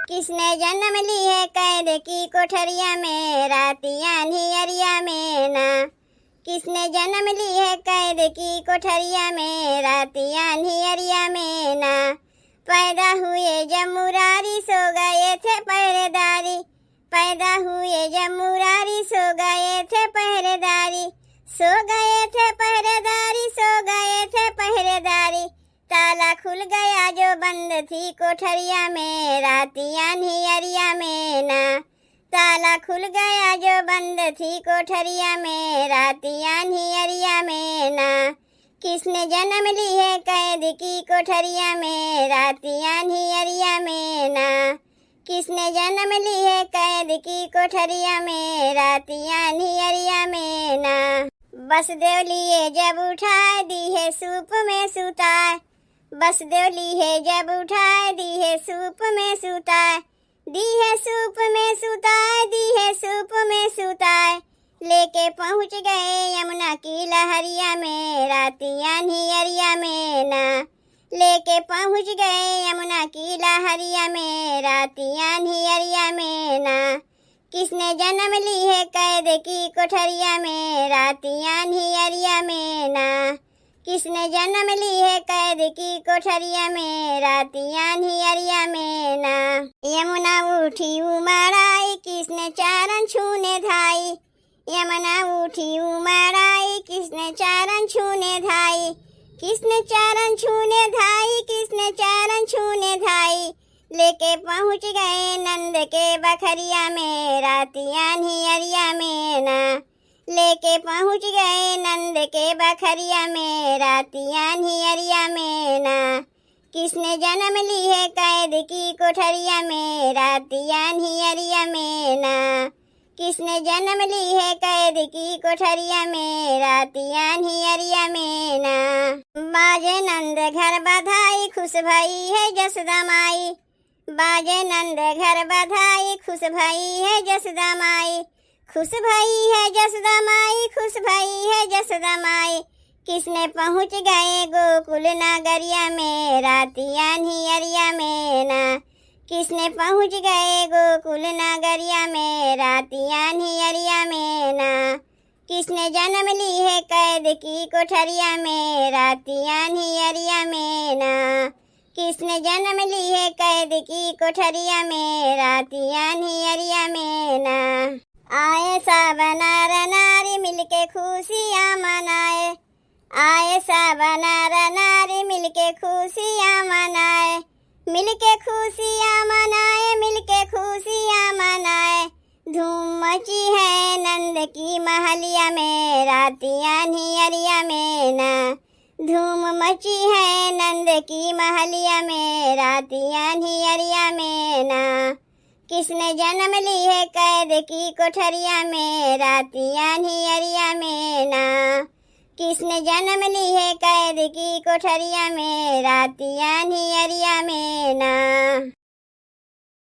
किसने जन्म ली है कैद की कोठरिया में, रातियां अंधियरिया में ना। किसने जन्म ली है कैद की कोठरिया में, रातियां अंधियरिया में ना। पैदा हुए जब मुरारी सो गए थे पहरेदारी, पैदा हुए जब मुरारी सो गए थे पहरेदारी, सो गए थे पहरेदारी, सो गए थे पहरेदारी। ताला खुल गया जो बंद थी कोठरिया में, रातियां अंधियरिया में ना। ताला खुल गया जो बंद थी कोठरिया में, रातियां अंधियरिया में ना। किसने जन्म ली है कैद की कोठरिया में, रातियां अंधियरिया में ना। किसने जन्म ली है कैद की कोठरिया में, रातियां अंधियरिया में ना। बस देवलिए जब उठाए दी है सूप में सुताए, बस देवलिए जब उठाए दी है सूप में सुताए, दी है सूप में सुताए, दी है सूप में सुताए। लेके पहुँच गए यमुना की लहरिया में, रातियां अंधियरिया में ना। लेके पहुँच गए यमुना की लहरिया में, रातियां अंधियरिया में ना। किसने जन्म ली है कैद की कोठरिया में, रातियां अंधियरिया में ना। किसने जन्म ली है कैद की कोठरिया में, रातियां अंधियरिया में ना। यमुना उठी उमड़ आई, किसने चरण छूने धाई, यमुना उठी उमड़ आई, किसने चरण छूने धाई, किसने चरण छूने धाई, किसने चरण छूने धाई। लेके पहुँच गए नंद के बखरिया में, रातियां अंधियरिया में ना। लेके पहुँच गए नंद के बखरिया में, रातियां अंधियरिया में ना। किसने जन्म ली है कैद की कोठरिया में, रातियां अंधियरिया में ना। किसने जन्म ली है कैद की कोठरिया में, रातियां अंधियरिया में ना। बाजे नंद घर बधाई, खुश भई है जसोदा माई, बाजे नंद घर बधाई, खुश भई है जसोदा माई, खुश भई है जसोदा माई, खुश भई है जसोदा माई। किसने पहुँच गए गोकुल नगरिया में, रातियां अंधियरिया में ना। किसने पहुँच गए गोकुल नगरिया में, रातियां अंधियरिया में ना। किसने जन्म ली है कैद की कोठरिया में, रातियां अंधियरिया में ना। किसने जन्म ली है कैद की कोठरिया में, रातियां अंधियरिया में ना। आए सब नर नारी मिलके खुशियाँ मनाए, आए सब नर नारी मिलके खुशियाँ मनाए, मिलके खुशियाँ मनाए, मिलके खुशियाँ मनाए। धूम मची है नंद की महलिया में, रातियां अंधियरिया में ना। धूम मची है नंद की महलिया में, रातियां अंधियरिया में ना। किसने जन्म ली है कैद की कोठरिया में, रातियां अंधियरिया में ना। किसने जन्म ली है कैद की कोठरिया में, रातियां अंधियरिया में ना।